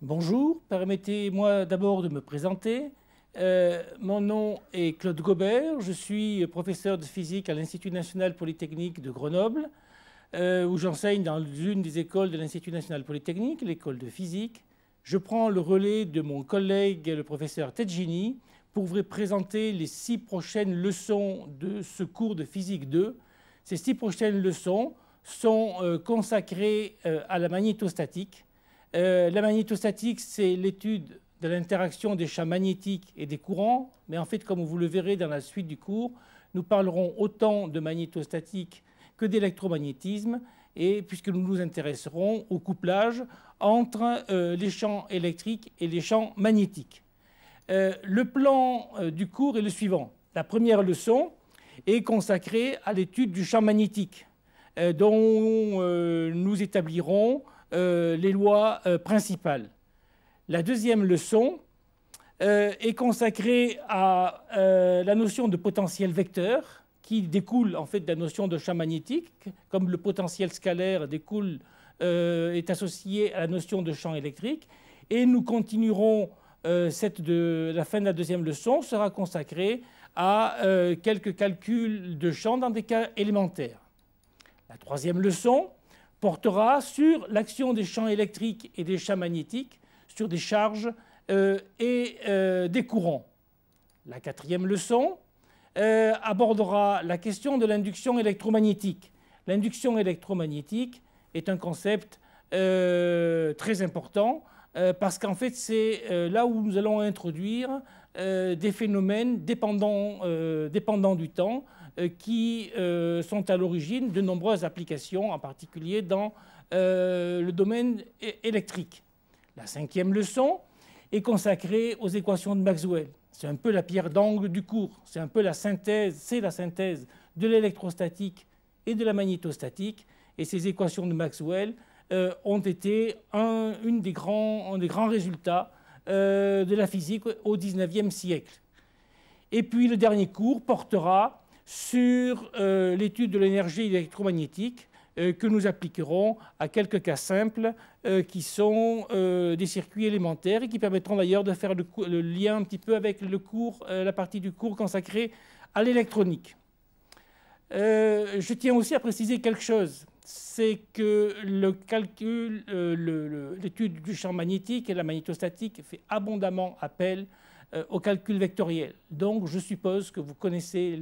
Bonjour, permettez-moi d'abord de me présenter. Mon nom est Claude Gobert, je suis professeur de physique à l'Institut national polytechnique de Grenoble, où j'enseigne dans l'une des écoles de l'Institut national polytechnique, l'école de physique. Je prends le relais de mon collègue, le professeur Tedjini, pour vous présenter les 6 prochaines leçons de ce cours de physique 2. Ces 6 prochaines leçons sont consacrées à la magnétostatique. La magnétostatique, c'est l'étude de l'interaction des champs magnétiques et des courants, mais en fait, comme vous le verrez dans la suite du cours, nous parlerons autant de magnétostatique que d'électromagnétisme, et puisque nous nous intéresserons au couplage entre les champs électriques et les champs magnétiques. Le plan du cours est le suivant. La première leçon est consacrée à l'étude du champ magnétique, dont nous établirons les lois principales. La deuxième leçon est consacrée à la notion de potentiel vecteur qui découle en fait de la notion de champ magnétique, comme le potentiel scalaire est associé à la notion de champ électrique. Et nous continuerons, la fin de la deuxième leçon sera consacrée à quelques calculs de champs dans des cas élémentaires. La troisième leçon portera sur l'action des champs électriques et des champs magnétiques sur des charges et des courants. La quatrième leçon abordera la question de l'induction électromagnétique. L'induction électromagnétique est un concept très important parce qu'en fait c'est là où nous allons introduire des phénomènes dépendants du temps qui sont à l'origine de nombreuses applications, en particulier dans le domaine électrique. La cinquième leçon est consacrée aux équations de Maxwell. C'est un peu la pierre d'angle du cours, c'est un peu la synthèse de l'électrostatique et de la magnétostatique. Et ces équations de Maxwell ont été un des grands résultats de la physique au XIXe siècle. Et puis le dernier cours portera sur l'étude de l'énergie électromagnétique que nous appliquerons à quelques cas simples qui sont des circuits élémentaires et qui permettront d'ailleurs de faire le lien un petit peu avec la partie du cours consacrée à l'électronique. Je tiens aussi à préciser quelque chose, c'est que l'étude du champ magnétique et la magnétostatique fait abondamment appel au calcul vectoriel. Donc je suppose que vous connaissez,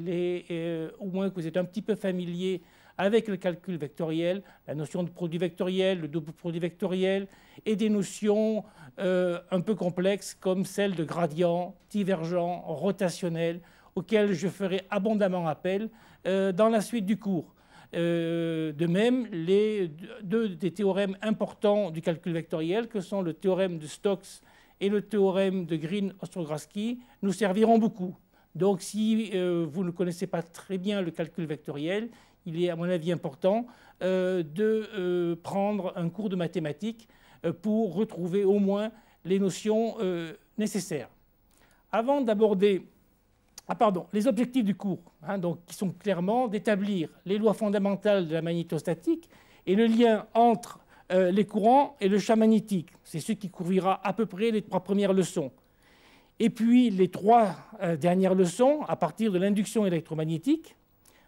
au moins que vous êtes un petit peu familier avec le calcul vectoriel, la notion de produit vectoriel, le double produit vectoriel, et des notions un peu complexes comme celles de gradient, divergent, rotationnel, auxquelles je ferai abondamment appel dans la suite du cours. De même, deux des théorèmes importants du calcul vectoriel, que sont le théorème de Stokes et le théorème de Green-Ostrogradski, nous serviront beaucoup. Donc si vous ne connaissez pas très bien le calcul vectoriel, il est à mon avis important de prendre un cours de mathématiques pour retrouver au moins les notions nécessaires. Avant d'aborder les objectifs du cours, qui sont clairement d'établir les lois fondamentales de la magnétostatique et le lien entre les courants et le champ magnétique. C'est ce qui couvrira à peu près les 3 premières leçons. Et puis les 3 dernières leçons, à partir de l'induction électromagnétique,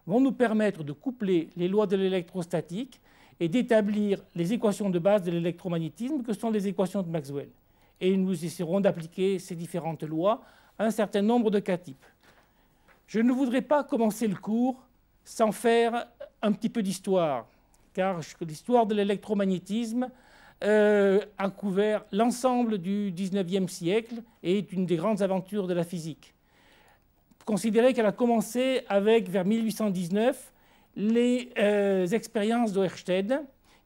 vont nous permettre de coupler les lois de l'électrostatique et d'établir les équations de base de l'électromagnétisme, que sont les équations de Maxwell. Et nous essaierons d'appliquer ces différentes lois à un certain nombre de cas types. Je ne voudrais pas commencer le cours sans faire un petit peu d'histoire, car l'histoire de l'électromagnétisme a couvert l'ensemble du XIXe siècle et est une des grandes aventures de la physique. Considérez qu'elle a commencé avec, vers 1819, les expériences d'Oersted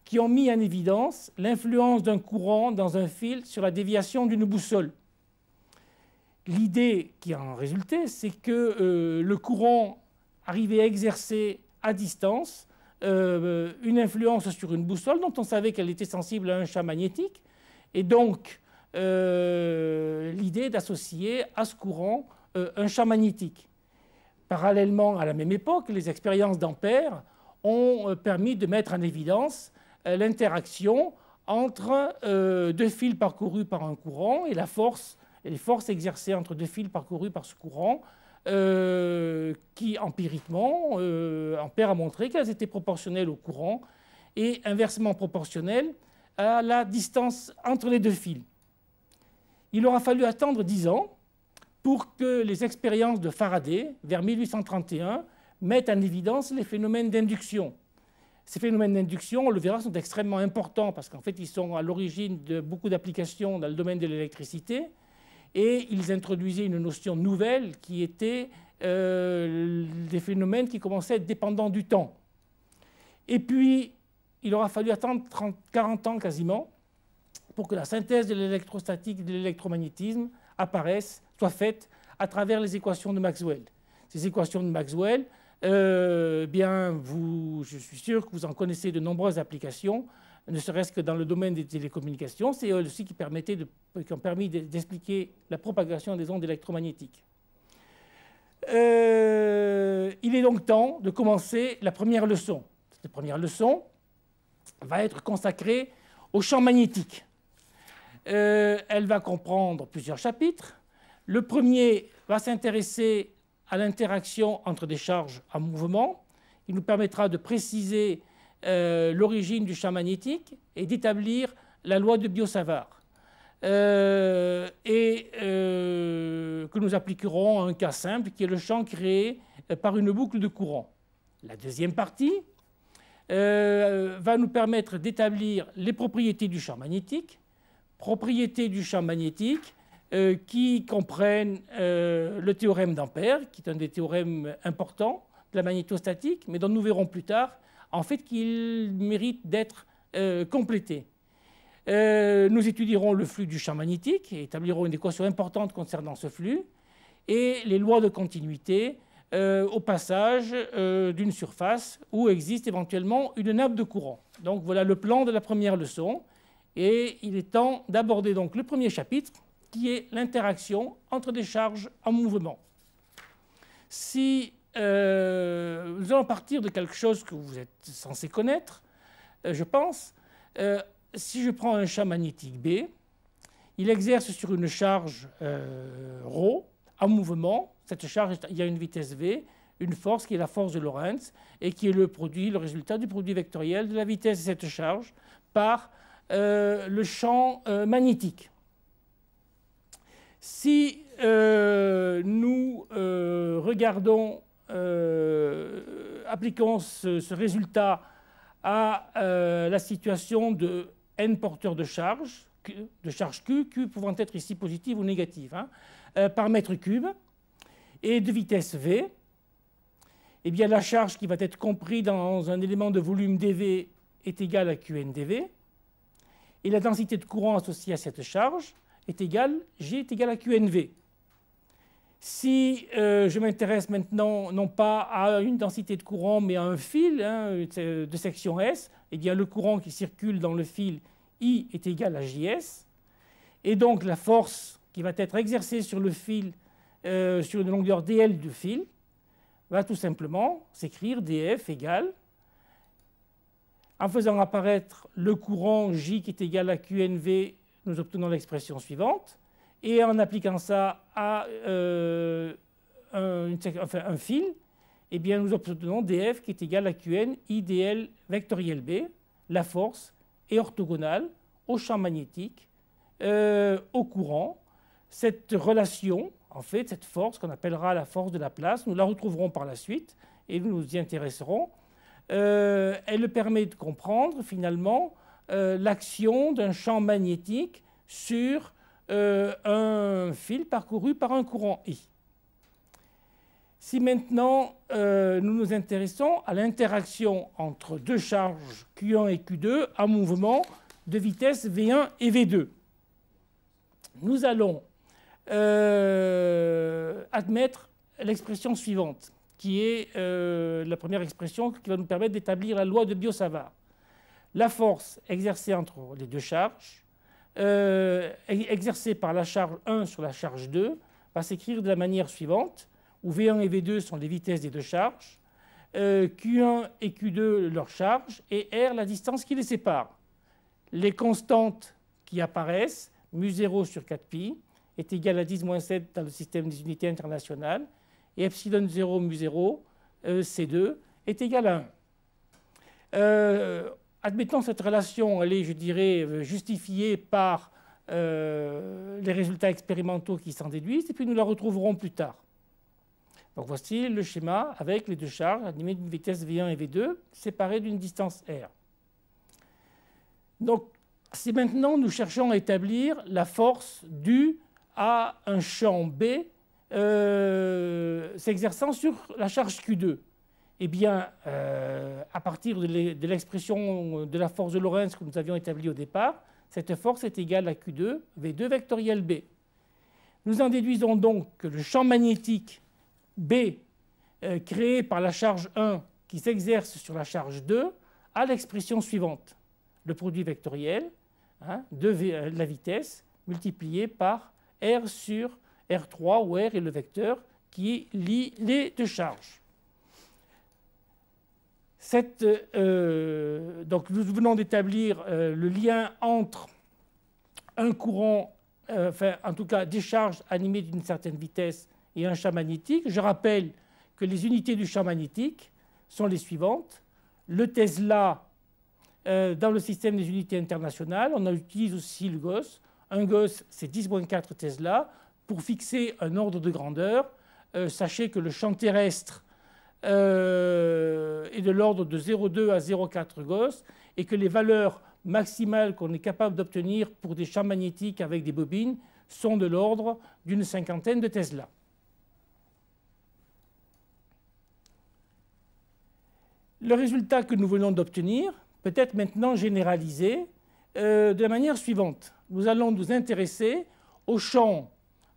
qui ont mis en évidence l'influence d'un courant dans un fil sur la déviation d'une boussole. L'idée qui en résultait, c'est que le courant arrivait à exercer à distance une influence sur une boussole dont on savait qu'elle était sensible à un champ magnétique, et donc l'idée d'associer à ce courant un champ magnétique. Parallèlement, à la même époque, les expériences d'Ampère ont permis de mettre en évidence l'interaction entre deux fils parcourus par un courant et les forces exercées entre deux fils parcourus par ce courant qui, empiriquement, Ampère a montré qu'elles étaient proportionnelles au courant et inversement proportionnelles à la distance entre les deux fils. Il aura fallu attendre 10 ans pour que les expériences de Faraday, vers 1831, mettent en évidence les phénomènes d'induction. Ces phénomènes d'induction, on le verra, sont extrêmement importants parce qu'en fait, ils sont à l'origine de beaucoup d'applications dans le domaine de l'électricité et ils introduisaient une notion nouvelle qui était des phénomènes qui commençaient à être dépendants du temps. Et puis, il aura fallu attendre 40 ans quasiment pour que la synthèse de l'électrostatique et de l'électromagnétisme apparaisse, soit faite à travers les équations de Maxwell. Ces équations de Maxwell, je suis sûr que vous en connaissez de nombreuses applications, ne serait-ce que dans le domaine des télécommunications. C'est eux aussi qui ont permis d'expliquer la propagation des ondes électromagnétiques. Il est donc temps de commencer la première leçon. Cette première leçon va être consacrée au champ magnétique. Elle va comprendre plusieurs chapitres. Le premier va s'intéresser à l'interaction entre des charges en mouvement. Il nous permettra de préciser l'origine du champ magnétique et d'établir la loi de Biot-Savart. Que nous appliquerons à un cas simple qui est le champ créé par une boucle de courant. La deuxième partie va nous permettre d'établir les propriétés du champ magnétique, qui comprennent le théorème d'Ampère, qui est un des théorèmes importants de la magnétostatique, mais dont nous verrons plus tard en fait qu'il mérite d'être complété. Nous étudierons le flux du champ magnétique et établirons une équation importante concernant ce flux et les lois de continuité au passage d'une surface où existe éventuellement une nappe de courant. Donc voilà le plan de la première leçon et il est temps d'aborder donc le premier chapitre qui est l'interaction entre des charges en mouvement. Si nous allons partir de quelque chose que vous êtes censé connaître, je pense. Si je prends un champ magnétique B, il exerce sur une charge ρ en mouvement. Cette charge, il y a une vitesse V, une force qui est la force de Lorentz et qui est le résultat du produit vectoriel de la vitesse de cette charge par le champ magnétique. Si nous appliquons ce résultat à la situation de n porteurs de charge Q pouvant être ici positive ou négative, par mètre cube, et de vitesse V, eh bien la charge qui va être comprise dans un élément de volume dV est égale à Qn dV, et la densité de courant associée à cette charge est égale, G est égal à QNV. Si je m'intéresse maintenant non pas à une densité de courant mais à un fil de section S, eh bien le courant qui circule dans le fil I est égal à JS. Et donc la force qui va être exercée sur le fil, sur une longueur dl du fil, va tout simplement s'écrire dF égale, en faisant apparaître le courant J qui est égal à QNV, nous obtenons l'expression suivante. Et en appliquant ça à un fil, eh bien, nous obtenons dF qui est égal à Qn IDL vectoriel B. La force est orthogonale au champ magnétique, au courant. Cette relation, en fait, cette force qu'on appellera la force de Laplace, nous la retrouverons par la suite et nous nous y intéresserons. Elle permet de comprendre finalement l'action d'un champ magnétique sur un fil parcouru par un courant I. Si maintenant nous nous intéressons à l'interaction entre deux charges Q1 et Q2 en mouvement de vitesse V1 et V2, nous allons admettre l'expression suivante, qui est la première expression qui va nous permettre d'établir la loi de Biot-Savart. La force exercée entre les deux charges, exercée par la charge 1 sur la charge 2, va s'écrire de la manière suivante, où V1 et V2 sont les vitesses des deux charges, Q1 et Q2 leur charge, et R la distance qui les sépare. les constantes qui apparaissent, mu0 sur 4pi, est égal à 10-7 dans le système des unités internationales, et epsilon 0 mu0, C2, est égal à 1. Admettons cette relation, elle est, je dirais, justifiée par les résultats expérimentaux qui s'en déduisent, et puis nous la retrouverons plus tard. Donc voici le schéma avec les deux charges animées d'une vitesse V1 et V2 séparées d'une distance R. Donc si maintenant nous cherchons à établir la force due à un champ B s'exerçant sur la charge Q2, eh bien, à partir de l'expression de la force de Lorentz que nous avions établie au départ, cette force est égale à Q2, V2 vectoriel B. Nous en déduisons donc que le champ magnétique B créé par la charge 1 qui s'exerce sur la charge 2 a l'expression suivante. Le produit vectoriel de la vitesse multiplié par R sur R3, où R est le vecteur qui lie les deux charges. Donc nous venons d'établir le lien entre un courant, enfin en tout cas des charges animées d'une certaine vitesse et un champ magnétique. Je rappelle que les unités du champ magnétique sont les suivantes. Le Tesla, dans le système des unités internationales, on utilise aussi le Gauss. Un Gauss, c'est 10-4 Tesla. Pour fixer un ordre de grandeur, sachez que le champ terrestre est de l'ordre de 0,2 à 0,4 Gauss et que les valeurs maximales qu'on est capable d'obtenir pour des champs magnétiques avec des bobines sont de l'ordre d'une cinquantaine de Tesla. Le résultat que nous venons d'obtenir peut être maintenant généralisé de la manière suivante. Nous allons nous intéresser au champ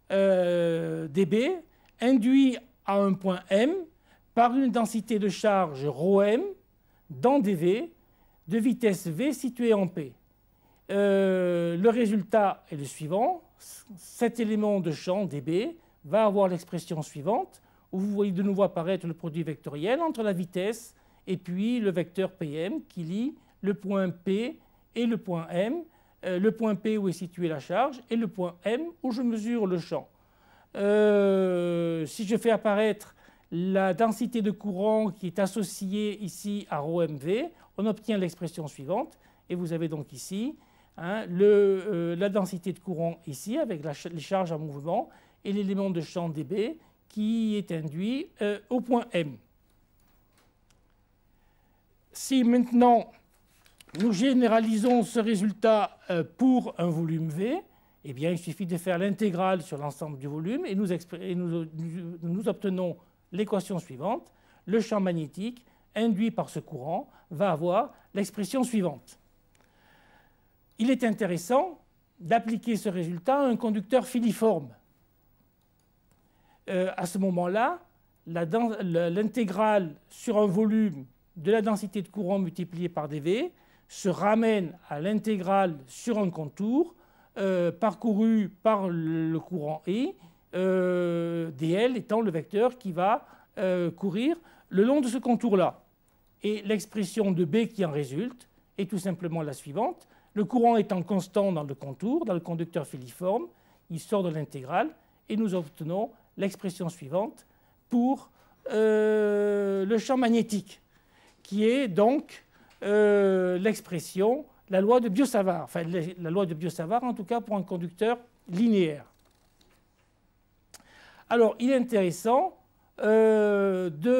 dB induit à un point M par une densité de charge ρm dans dV de vitesse V située en P. Le résultat est le suivant. Cet élément de champ dB va avoir l'expression suivante, où vous voyez de nouveau apparaître le produit vectoriel entre la vitesse et puis le vecteur Pm qui lie le point P et le point M, le point P où est située la charge et le point M où je mesure le champ. Si je fais apparaître la densité de courant qui est associée ici à ρmv, on obtient l'expression suivante. Et vous avez donc ici la densité de courant ici avec les charges en mouvement et l'élément de champ dB qui est induit au point M. Si maintenant nous généralisons ce résultat pour un volume V, eh bien, il suffit de faire l'intégrale sur l'ensemble du volume et nous obtenons l'équation suivante. Le champ magnétique induit par ce courant va avoir l'expression suivante. Il est intéressant d'appliquer ce résultat à un conducteur filiforme. À ce moment-là, l'intégrale sur un volume de la densité de courant multipliée par dV se ramène à l'intégrale sur un contour parcouru par le courant I, dl étant le vecteur qui va courir le long de ce contour-là. Et l'expression de B qui en résulte est tout simplement la suivante. Le courant étant constant dans le contour, dans le conducteur filiforme, il sort de l'intégrale et nous obtenons l'expression suivante pour le champ magnétique, qui est donc l'expression, la loi de Biot-Savart, enfin la loi de Biot-Savart en tout cas pour un conducteur linéaire. Alors il est intéressant d'essayer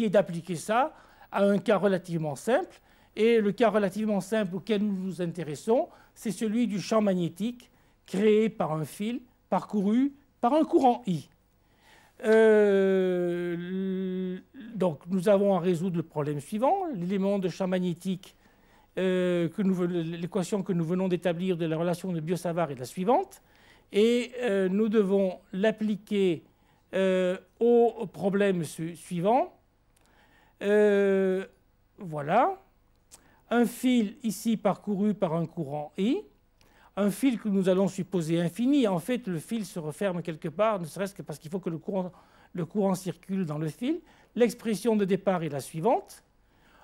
d'appliquer ça à un cas relativement simple. Et le cas relativement simple auquel nous nous intéressons, c'est celui du champ magnétique créé par un fil parcouru par un courant I. Donc nous avons à résoudre le problème suivant. L'élément de champ magnétique, l'équation que nous venons d'établir de la relation de Biot-Savart est la suivante. Et nous devons l'appliquer au problème suivant. Voilà. Un fil ici parcouru par un courant I. Un fil que nous allons supposer infini. En fait, le fil se referme quelque part, ne serait-ce que parce qu'il faut que le courant circule dans le fil. L'expression de départ est la suivante.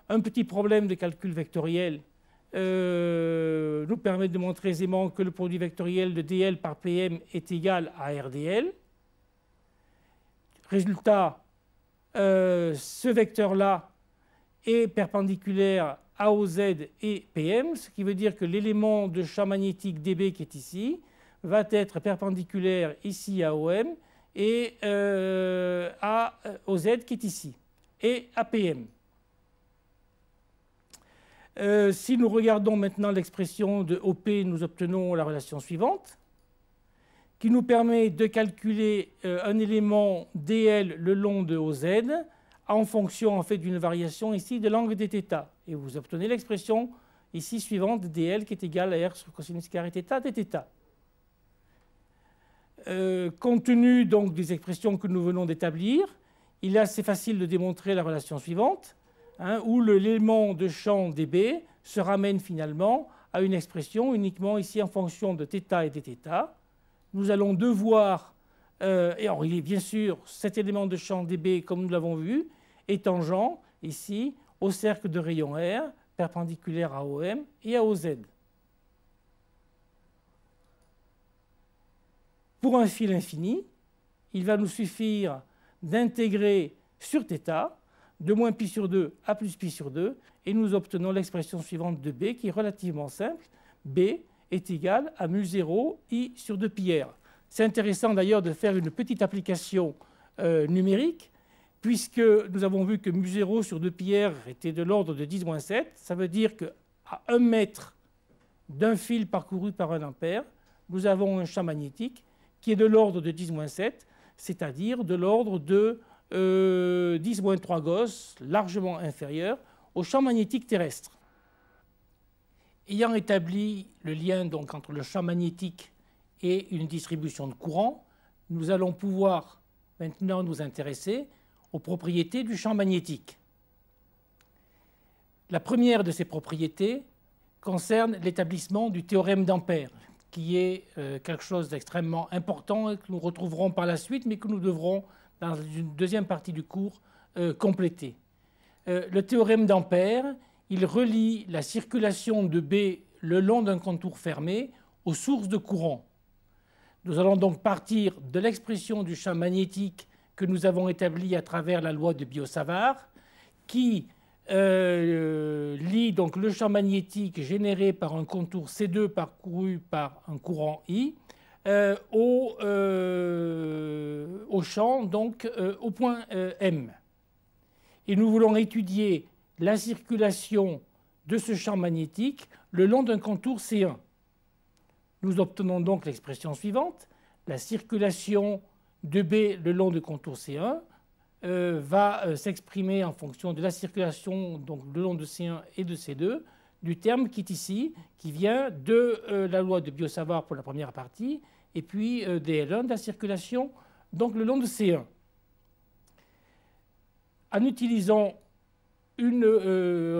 Un petit problème de calcul vectoriel nous permet de montrer aisément que le produit vectoriel de dl par pm est égal à rdl. Résultat, ce vecteur-là est perpendiculaire à OZ et PM, ce qui veut dire que l'élément de champ magnétique dB qui est ici va être perpendiculaire ici à OM et à OZ qui est ici, et à PM. Si nous regardons maintenant l'expression de OP, nous obtenons la relation suivante, qui nous permet de calculer un élément dl le long de OZ en fonction en fait d'une variation ici de l'angle dθ. Et vous obtenez l'expression ici suivante dl qui est égale à r sur cosinus carré θ dθ. Compte tenu donc des expressions que nous venons d'établir, il est assez facile de démontrer la relation suivante, où l'élément de champ dB se ramène finalement à une expression uniquement ici en fonction de θ et dθ. Nous allons devoir, et alors il est bien sûr cet élément de champ dB, comme nous l'avons vu, est tangent ici au cercle de rayon R, perpendiculaire à OM et à OZ. Pour un fil infini, il va nous suffire d'intégrer sur θ de moins pi sur 2 à plus pi sur 2, et nous obtenons l'expression suivante de B qui est relativement simple. B est égal à mu0 i sur 2 pi r. C'est intéressant d'ailleurs de faire une petite application numérique, puisque nous avons vu que mu0 sur 2 pi r était de l'ordre de 10-7. Ça veut dire qu'à 1 mètre d'un fil parcouru par 1 ampère, nous avons un champ magnétique qui est de l'ordre de 10-7, c'est-à-dire de l'ordre de 10-3 Gauss, largement inférieur au champ magnétique terrestre. Ayant établi le lien donc entre le champ magnétique et une distribution de courant, nous allons pouvoir maintenant nous intéresser aux propriétés du champ magnétique. La première de ces propriétés concerne l'établissement du théorème d'Ampère, qui est quelque chose d'extrêmement important et que nous retrouverons par la suite, mais que nous devrons, dans une deuxième partie du cours, compléter. Le théorème d'Ampère, il relie la circulation de B le long d'un contour fermé aux sources de courant. Nous allons donc partir de l'expression du champ magnétique que nous avons établie à travers la loi de Biot-Savart, qui lie donc le champ magnétique généré par un contour C2 parcouru par un courant I au champ, donc au point M. Et nous voulons étudier la circulation de ce champ magnétique le long d'un contour C1. Nous obtenons donc l'expression suivante. La circulation de B le long du contour C1 va s'exprimer en fonction de la circulation donc, le long de C1 et de C2 du terme qui est ici, qui vient de la loi de Biot-Savart pour la première partie, et puis dl1 de la circulation donc, le long de C1. En utilisant une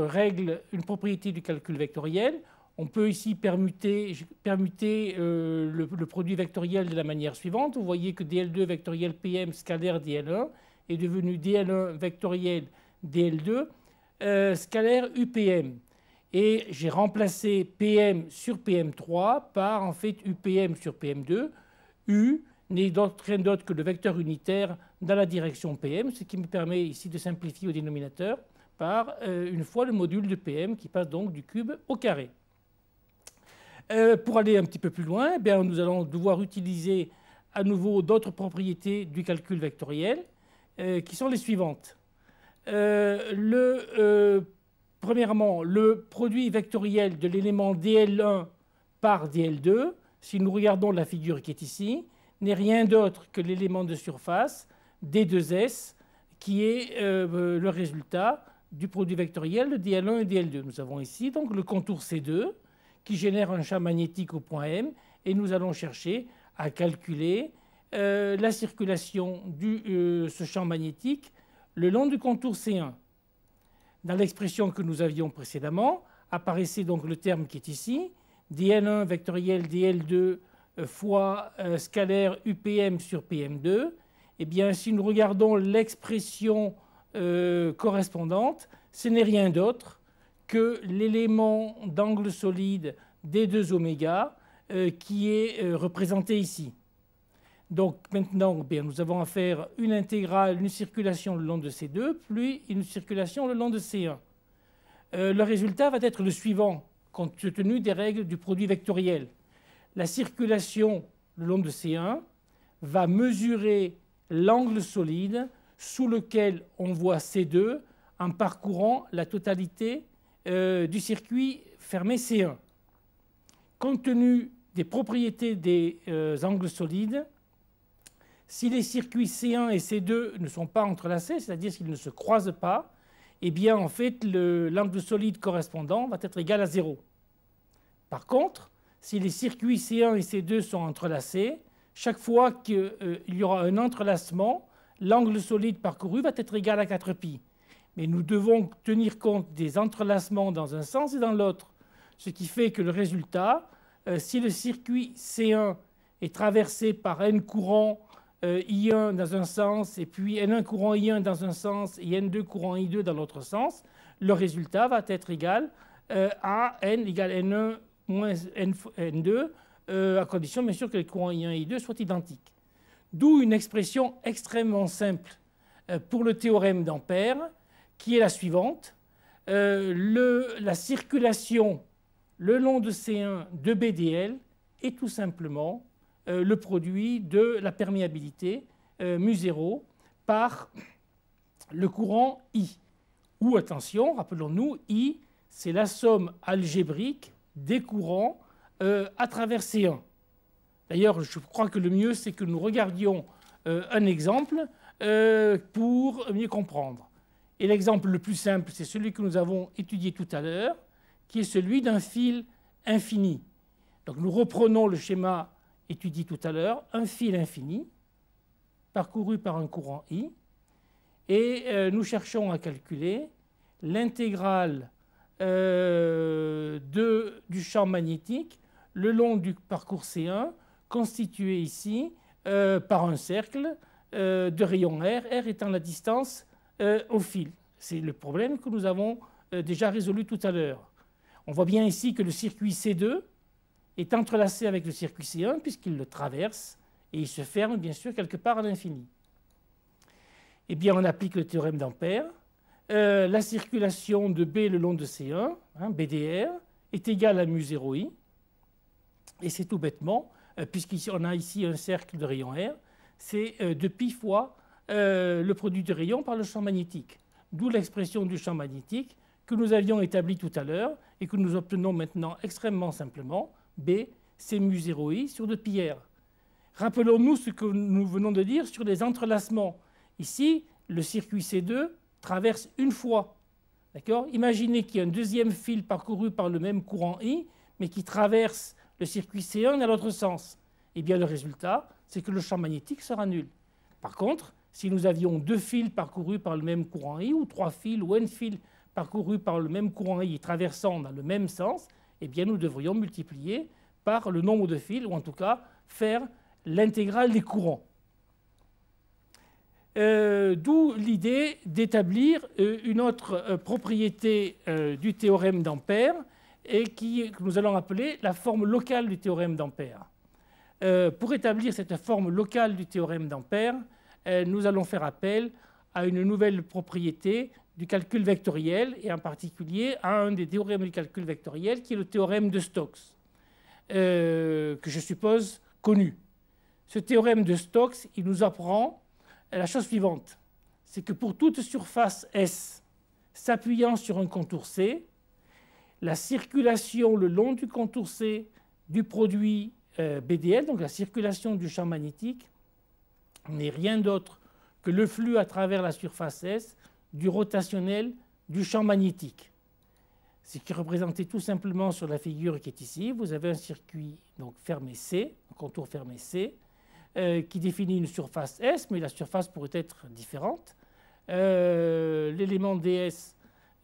règle, une propriété du calcul vectoriel, on peut ici permuter le produit vectoriel de la manière suivante. Vous voyez que dl2 vectoriel PM scalaire dl1 est devenu dl1 vectoriel dl2 scalaire UPM. Et j'ai remplacé PM sur PM3 par en fait UPM sur PM2. U n'est rien d'autre que le vecteur unitaire dans la direction PM, ce qui me permet ici de simplifier au dénominateur par une fois le module de PM qui passe donc du cube au carré. Pour aller un petit peu plus loin, eh bien, nous allons devoir utiliser à nouveau d'autres propriétés du calcul vectoriel qui sont les suivantes. Premièrement, le produit vectoriel de l'élément dl1 par dl2, si nous regardons la figure qui est ici, n'est rien d'autre que l'élément de surface d2s qui est le résultat du produit vectoriel de dl1 et dl2. Nous avons ici donc le contour C2 qui génère un champ magnétique au point M, et nous allons chercher à calculer la circulation de ce champ magnétique le long du contour C1. Dans l'expression que nous avions précédemment, apparaissait donc le terme qui est ici, dl1 vectoriel dl2 fois scalaire UPM sur PM2. Eh bien, si nous regardons l'expression correspondante, ce n'est rien d'autre que l'élément d'angle solide D2 ω qui est représenté ici. Donc maintenant, nous avons à faire une intégrale, une circulation le long de C2, puis une circulation le long de C1. Le résultat va être le suivant, compte tenu des règles du produit vectoriel. La circulation le long de C1 va mesurer l'angle solide sous lequel on voit C2 en parcourant la totalité du circuit fermé C1. Compte tenu des propriétés des angles solides, si les circuits C1 et C2 ne sont pas entrelacés, c'est-à-dire s'ils ne se croisent pas, eh bien en fait l'angle solide correspondant va être égal à 0. Par contre, si les circuits C1 et C2 sont entrelacés, chaque fois qu'il y aura un entrelacement, l'angle solide parcouru va être égal à 4π. Mais nous devons tenir compte des entrelacements dans un sens et dans l'autre, ce qui fait que le résultat, si le circuit C1 est traversé par n courant I1 dans un sens, et puis N1 courant I1 dans un sens, et N2 courant I2 dans l'autre sens, le résultat va être égal à N égale N1 moins N2, à condition bien sûr que les courants I1 et I2 soient identiques. D'où une expression extrêmement simple pour le théorème d'Ampère, qui est la suivante. La circulation le long de C1 de BDL est tout simplement le produit de la perméabilité μ0 par le courant I. Ou, attention, rappelons-nous, I, c'est la somme algébrique des courants à travers C1. D'ailleurs, je crois que le mieux, c'est que nous regardions un exemple pour mieux comprendre. Et l'exemple le plus simple, c'est celui que nous avons étudié tout à l'heure, qui est celui d'un fil infini. Donc nous reprenons le schéma étudié tout à l'heure, un fil infini parcouru par un courant I, et nous cherchons à calculer l'intégrale du champ magnétique le long du parcours C1, constitué ici par un cercle de rayon R, R étant la distance au fil. C'est le problème que nous avons déjà résolu tout à l'heure. On voit bien ici que le circuit C2 est entrelacé avec le circuit C1 puisqu'il le traverse et il se ferme bien sûr quelque part à l'infini. Eh bien, on applique le théorème d'Ampère. La circulation de B le long de C1, BDR, est égale à μ0I. Et c'est tout bêtement, puisqu'on a ici un cercle de rayon R, c'est 2π fois le produit de rayon par le champ magnétique. D'où l'expression du champ magnétique que nous avions établie tout à l'heure et que nous obtenons maintenant extrêmement simplement. B, c'est μ0I sur 2πr. Rappelons-nous ce que nous venons de dire sur les entrelacements. Ici, le circuit C2 traverse une fois. Imaginez qu'il y a un deuxième fil parcouru par le même courant I, mais qui traverse le circuit C1 dans l'autre sens. Eh bien, le résultat, c'est que le champ magnétique sera nul. Par contre, si nous avions deux fils parcourus par le même courant I, ou trois fils, ou n fils parcourus par le même courant I et traversant dans le même sens, eh bien, nous devrions multiplier par le nombre de fils, ou en tout cas faire l'intégrale des courants. D'où l'idée d'établir une autre propriété du théorème d'Ampère, et que nous allons appeler la forme locale du théorème d'Ampère. Pour établir cette forme locale du théorème d'Ampère, nous allons faire appel à une nouvelle propriété du calcul vectoriel, et en particulier à un des théorèmes du calcul vectoriel, qui est le théorème de Stokes, que je suppose connu. Ce théorème de Stokes, il nous apprend la chose suivante, c'est que pour toute surface S s'appuyant sur un contour C, la circulation le long du contour C du produit BDL, donc la circulation du champ magnétique, n'est rien d'autre que le flux à travers la surface S du rotationnel du champ magnétique. Ce qui est représenté tout simplement sur la figure qui est ici. Vous avez un circuit donc fermé C, un contour fermé C, qui définit une surface S, mais la surface pourrait être différente. L'élément ds,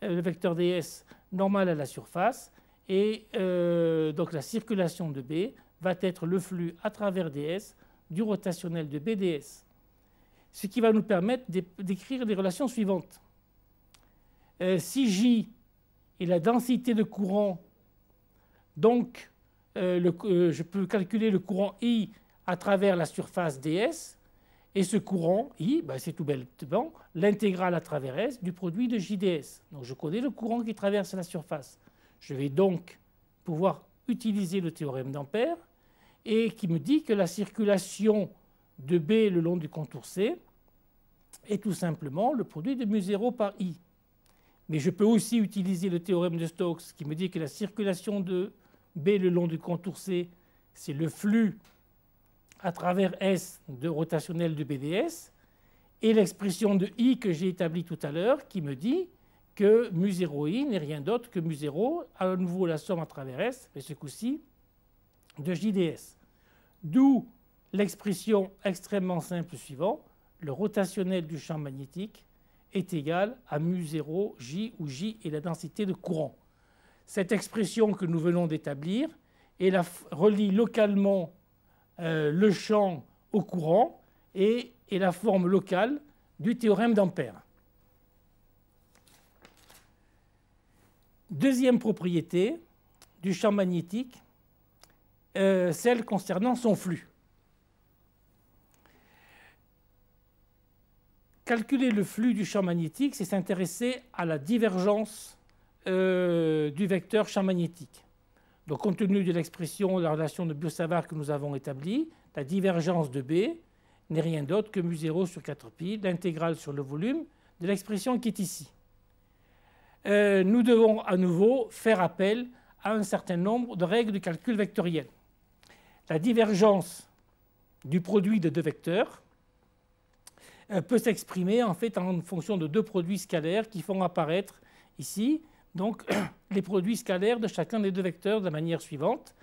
le vecteur ds normal à la surface, et donc la circulation de B va être le flux à travers ds du rotationnel de BDS. Ce qui va nous permettre d'écrire les relations suivantes. Si J est la densité de courant, donc je peux calculer le courant I à travers la surface ds, et ce courant I, ben c'est tout bêtement l'intégrale à travers S du produit de JDS. Donc je connais le courant qui traverse la surface. Je vais donc pouvoir utiliser le théorème d'Ampère et qui me dit que la circulation de B le long du contour C est tout simplement le produit de μ0 par I. Mais je peux aussi utiliser le théorème de Stokes qui me dit que la circulation de B le long du contour C, c'est le flux à travers S de rotationnel de BDS, et l'expression de I que j'ai établie tout à l'heure qui me dit que μ0I n'est rien d'autre que μ0, à nouveau la somme à travers S, mais ce coup-ci de JDS. D'où l'expression extrêmement simple suivante: le rotationnel du champ magnétique est égal à μ0 J, où J est la densité de courant. Cette expression que nous venons d'établir relie localement le champ au courant et est la forme locale du théorème d'Ampère. Deuxième propriété du champ magnétique, celle concernant son flux. Calculer le flux du champ magnétique, c'est s'intéresser à la divergence du vecteur champ magnétique. Donc, compte tenu de l'expression de la relation de Biot-Savart que nous avons établie, la divergence de B n'est rien d'autre que μ0 sur 4π, l'intégrale sur le volume de l'expression qui est ici. Nous devons à nouveau faire appel à un certain nombre de règles de calcul vectoriel. La divergence du produit de deux vecteurs peut s'exprimer en fait en fonction de deux produits scalaires qui font apparaître ici donc les produits scalaires de chacun des deux vecteurs de la manière suivante: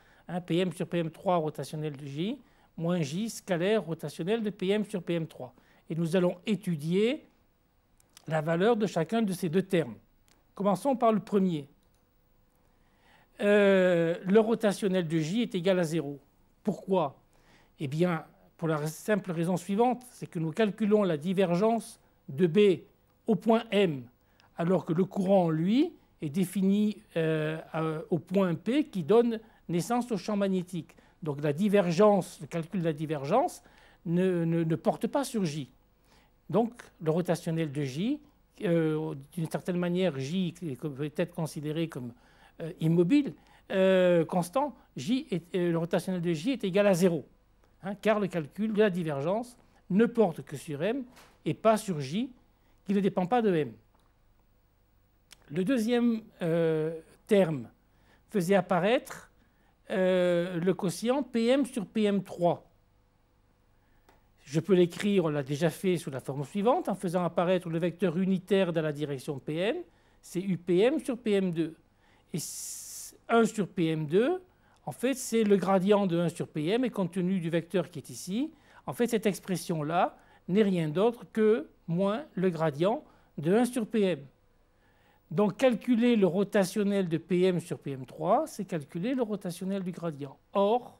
Pm sur Pm3 rotationnel de J moins J scalaire rotationnel de Pm sur Pm3. Et nous allons étudier la valeur de chacun de ces deux termes. Commençons par le premier. Le rotationnel de J est égal à 0. Pourquoi? Eh bien, pour la simple raison suivante, c'est que nous calculons la divergence de B au point M, alors que le courant, lui, est défini au point P qui donne naissance au champ magnétique. Donc la divergence, le calcul de la divergence ne porte pas sur J. Donc le rotationnel de J, d'une certaine manière, J peut être considéré comme immobile, constant, le rotationnel de J est égal à 0, car le calcul de la divergence ne porte que sur M et pas sur J, qui ne dépend pas de M. Le deuxième terme faisait apparaître le quotient Pm sur Pm3. Je peux l'écrire, on l'a déjà fait sous la forme suivante, en faisant apparaître le vecteur unitaire dans la direction Pm, c'est UPM sur PM2. Et 1 sur PM2, en fait, c'est le gradient de 1 sur PM, et compte tenu du vecteur qui est ici, en fait, cette expression-là n'est rien d'autre que moins le gradient de 1 sur PM. Donc, calculer le rotationnel de Pm sur Pm3, c'est calculer le rotationnel du gradient. Or,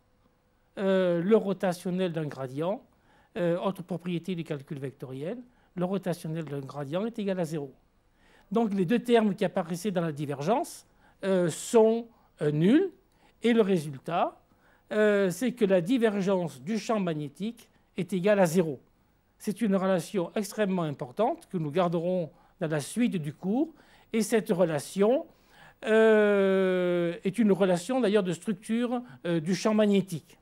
le rotationnel d'un gradient, autre propriété du calcul vectoriel, le rotationnel d'un gradient est égal à 0. Donc, les deux termes qui apparaissaient dans la divergence sont nuls, et le résultat, c'est que la divergence du champ magnétique est égale à 0. C'est une relation extrêmement importante que nous garderons dans la suite du cours. Et cette relation est une relation d'ailleurs de structure du champ magnétique.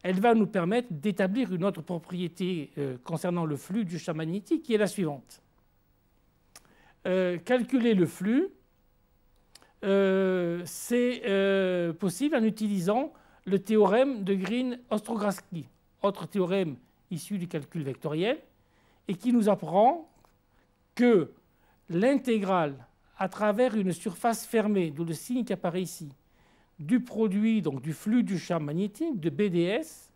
Elle va nous permettre d'établir une autre propriété concernant le flux du champ magnétique qui est la suivante. Calculer le flux, c'est possible en utilisant le théorème de Green-Ostrogradsky, autre théorème issu du calcul vectoriel, et qui nous apprend que l'intégrale à travers une surface fermée, d'où le signe qui apparaît ici, du produit, donc du flux du champ magnétique de BDS,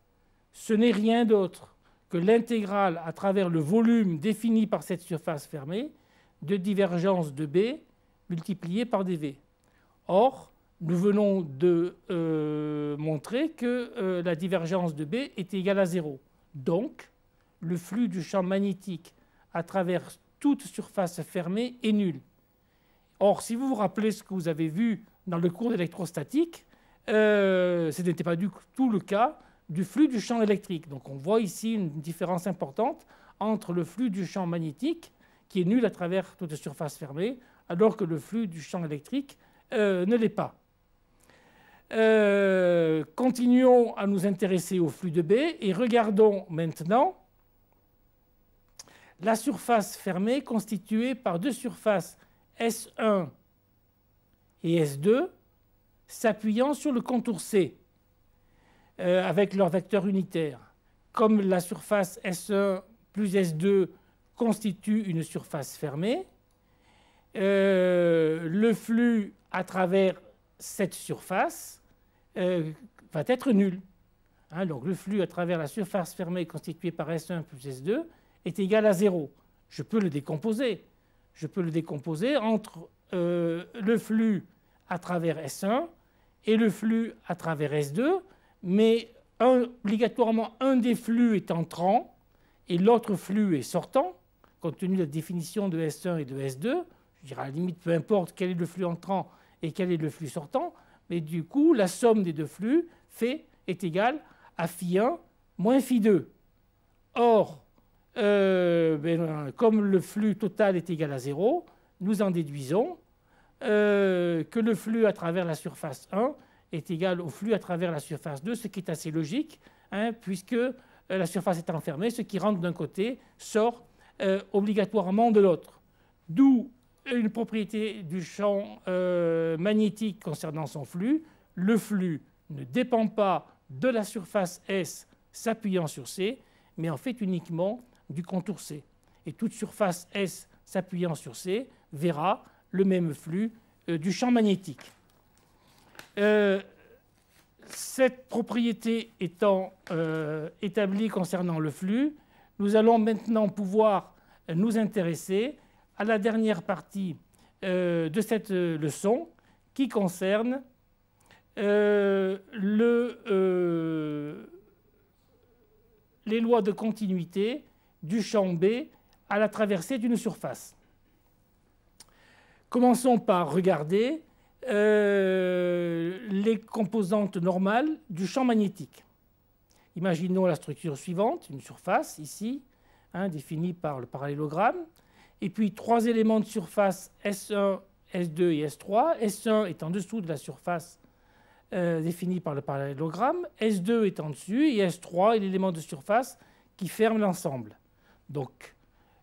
ce n'est rien d'autre que l'intégrale à travers le volume défini par cette surface fermée de divergence de B multiplié par dV. Or, nous venons de montrer que la divergence de B est égale à 0. Donc, le flux du champ magnétique à travers toute surface fermée est nul. Or, si vous vous rappelez ce que vous avez vu dans le cours d'électrostatique, ce n'était pas du tout le cas du flux du champ électrique. Donc on voit ici une différence importante entre le flux du champ magnétique, qui est nul à travers toute surface fermée, alors que le flux du champ électrique ne l'est pas. Continuons à nous intéresser au flux de B et regardons maintenant la surface fermée constituée par deux surfaces S1 et S2 s'appuyant sur le contour C avec leur vecteur unitaire. Comme la surface S1 plus S2 constitue une surface fermée, le flux à travers cette surface va être nul. Hein, donc le flux à travers la surface fermée constituée par S1 plus S2 est égal à 0. Je peux le décomposer. Je peux le décomposer entre le flux à travers S1 et le flux à travers S2, mais obligatoirement un des flux est entrant et l'autre flux est sortant, compte tenu de la définition de S1 et de S2. Je dirais à la limite, peu importe quel est le flux entrant et quel est le flux sortant, mais du coup, la somme des deux flux est égale à φ1 moins φ2. Or, comme le flux total est égal à 0, nous en déduisons que le flux à travers la surface 1 est égal au flux à travers la surface 2, ce qui est assez logique, hein, puisque la surface est enfermée, ce qui rentre d'un côté sort obligatoirement de l'autre. D'où une propriété du champ magnétique concernant son flux. Le flux ne dépend pas de la surface S s'appuyant sur C, mais en fait uniquement du contour C. Et toute surface S s'appuyant sur C verra le même flux du champ magnétique. Cette propriété étant établie concernant le flux, nous allons maintenant pouvoir nous intéresser à la dernière partie de cette leçon qui concerne les lois de continuité du champ B à la traversée d'une surface. Commençons par regarder les composantes normales du champ magnétique. Imaginons la structure suivante, une surface ici, hein, définie par le parallélogramme, et puis trois éléments de surface S1, S2 et S3. S1 est en dessous de la surface définie par le parallélogramme, S2 est en dessus et S3 est l'élément de surface qui ferme l'ensemble. Donc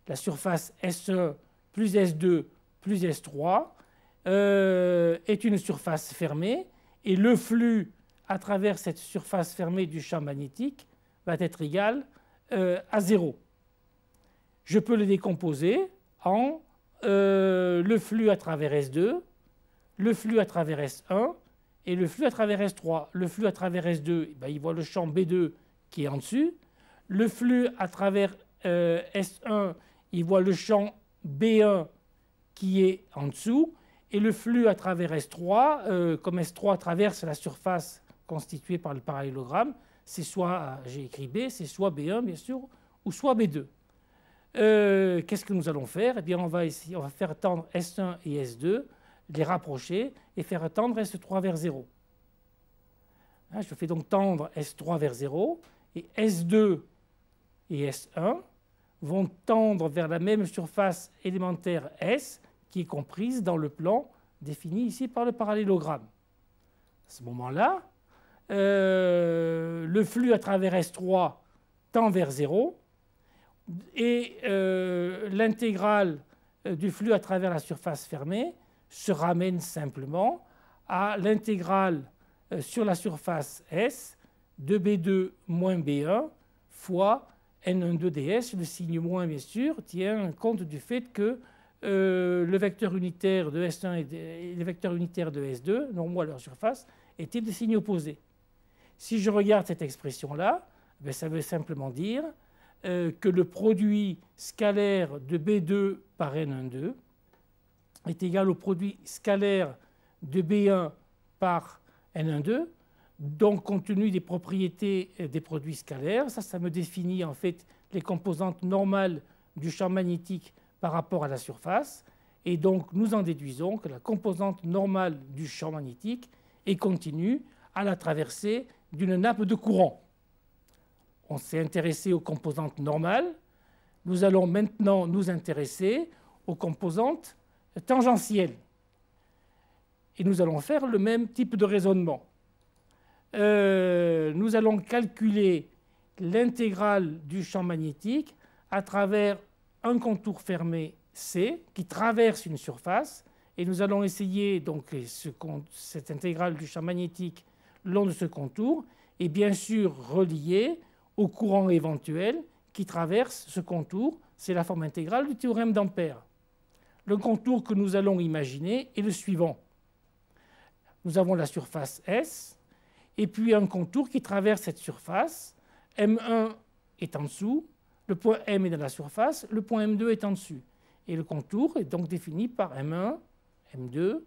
la surface S1 plus S2 plus S3 est une surface fermée et le flux à travers cette surface fermée du champ magnétique va être égal à 0. Je peux le décomposer en le flux à travers S2, le flux à travers S1 et le flux à travers S3. Le flux à travers S2, il voit le champ B2 qui est en dessus. Le flux à travers S1, il voit le champ B1 qui est en dessous. Et le flux à travers S3, comme S3 traverse la surface constituée par le parallélogramme, c'est soit, j'ai écrit B, c'est soit B1 bien sûr, ou soit B2. Qu'est-ce que nous allons faire? Eh bien, on va faire tendre S1 et S2, les rapprocher et faire tendre S3 vers 0. Hein, je fais donc tendre S3 vers 0 et S2 et S1 vont tendre vers la même surface élémentaire S qui est comprise dans le plan défini ici par le parallélogramme. À ce moment-là, le flux à travers S3 tend vers 0 et l'intégrale du flux à travers la surface fermée se ramène simplement à l'intégrale sur la surface S de B2 moins B1 fois N12 ds. Le signe moins, bien sûr, tient compte du fait que le vecteur unitaire de S1 et le vecteur unitaire de S2, normaux à leur surface, étaient de signes opposés. Si je regarde cette expression-là, ça veut simplement dire que le produit scalaire de B2 par N12 est égal au produit scalaire de B1 par N12. Donc, compte tenu des propriétés des produits scalaires, ça me définit en fait les composantes normales du champ magnétique par rapport à la surface. Et donc, nous en déduisons que la composante normale du champ magnétique est continue à la traversée d'une nappe de courant. On s'est intéressé aux composantes normales. Nous allons maintenant nous intéresser aux composantes tangentielles. Et nous allons faire le même type de raisonnement. Nous allons calculer l'intégrale du champ magnétique à travers un contour fermé C qui traverse une surface. Et nous allons essayer, donc, cette intégrale du champ magnétique le long de ce contour est bien sûr reliée au courant éventuel qui traverse ce contour. C'est la forme intégrale du théorème d'Ampère. Le contour que nous allons imaginer est le suivant. Nous avons la surface S et puis un contour qui traverse cette surface. M1 est en dessous, le point M est dans la surface, le point M2 est en dessus. Et le contour est donc défini par M1, M2,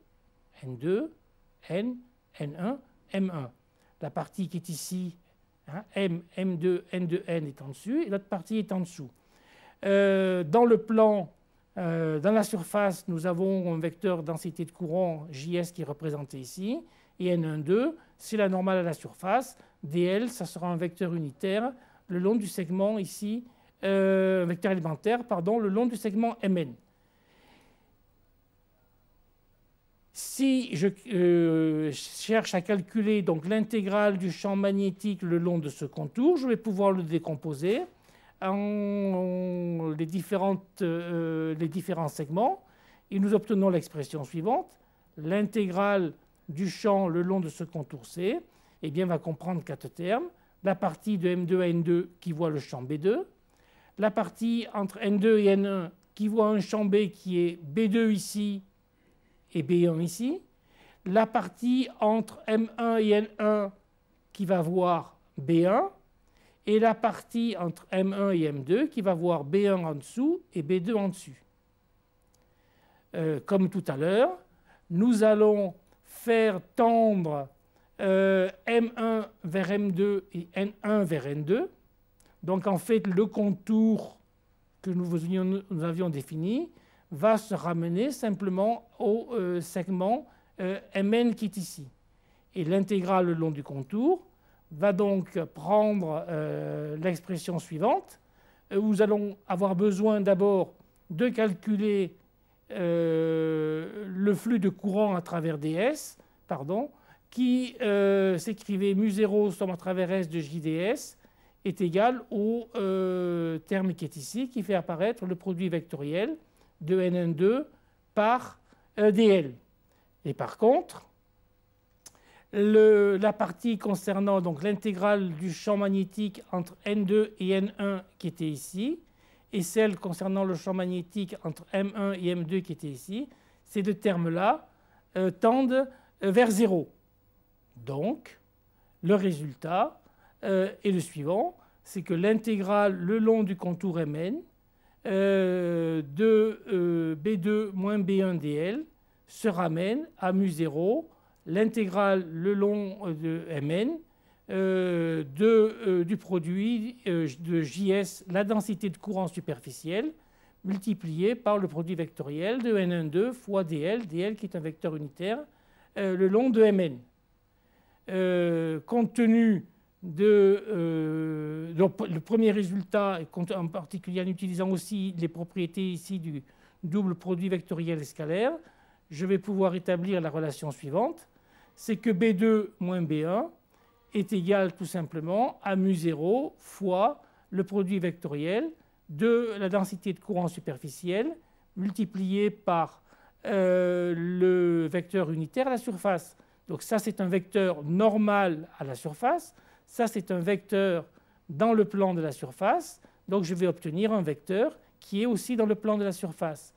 N2, N, N1, M1. La partie qui est ici, hein, M, M2, N2, N est en dessus et l'autre partie est en dessous. Dans le plan, dans la surface, nous avons un vecteur densité de courant JS qui est représenté ici. Et N12, c'est la normale à la surface. DL, ça sera un vecteur unitaire le long du segment ici, un vecteur élémentaire, pardon, le long du segment MN. Si je cherche à calculer donc l'intégrale du champ magnétique le long de ce contour, je vais pouvoir le décomposer en les différents segments. Et nous obtenons l'expression suivante. L'intégrale du champ le long de ce contour C eh bien, va comprendre 4 termes. La partie de M2 à N2 qui voit le champ B2. La partie entre N2 et N1 qui voit un champ B qui est B2 ici et B1 ici. La partie entre M1 et N1 qui va voir B1. Et la partie entre M1 et M2 qui va voir B1 en dessous et B2 en dessus. Comme tout à l'heure, nous allons faire tendre M1 vers M2 et N1 vers N2. Donc en fait, le contour que nous avions défini va se ramener simplement au segment Mn qui est ici. Et l'intégrale le long du contour va donc prendre l'expression suivante. Nous allons avoir besoin d'abord de calculer le flux de courant à travers ds, qui s'écrivait mu0 somme à travers S de JDS est égal au terme qui est ici, qui fait apparaître le produit vectoriel de Nn2 par dl. Et par contre, la partie concernant l'intégrale du champ magnétique entre N2 et N1 qui était ici, et celle concernant le champ magnétique entre M1 et M2 qui était ici, ces deux termes-là tendent vers 0. Donc, le résultat est le suivant, c'est que l'intégrale le long du contour Mn de B2 moins B1 dl se ramène à mu0, l'intégrale le long de Mn du produit de JS, la densité de courant superficielle, multipliée par le produit vectoriel de Nn2 fois dl, dl qui est un vecteur unitaire, le long de Mn. Compte tenu de donc le premier résultat, en particulier en utilisant aussi les propriétés ici du double produit vectoriel et scalaire, je vais pouvoir établir la relation suivante, c'est que B2 moins B1 est égal tout simplement à mu0 fois le produit vectoriel de la densité de courant superficielle multiplié par le vecteur unitaire à la surface. Donc ça, c'est un vecteur normal à la surface. Ça, c'est un vecteur dans le plan de la surface. Donc je vais obtenir un vecteur qui est aussi dans le plan de la surface.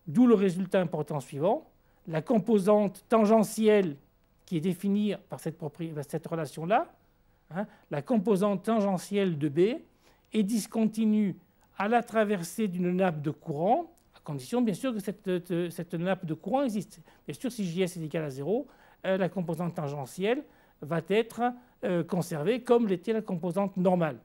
D'où le résultat important suivant. La composante tangentielle qui est définie par cette relation-là, hein, la composante tangentielle de B est discontinue à la traversée d'une nappe de courant, à condition bien sûr que cette nappe de courant existe. Bien sûr, si JS est égal à 0, la composante tangentielle va être conservée comme l'était la composante normale.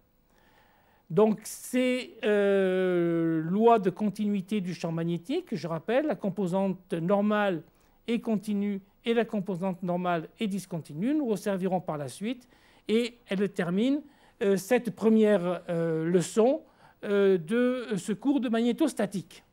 Donc, ces lois de continuité du champ magnétique, je rappelle, la composante normale et continue et la composante normale et discontinue nous resserviront par la suite. Et elle termine cette première leçon de ce cours de magnétostatique.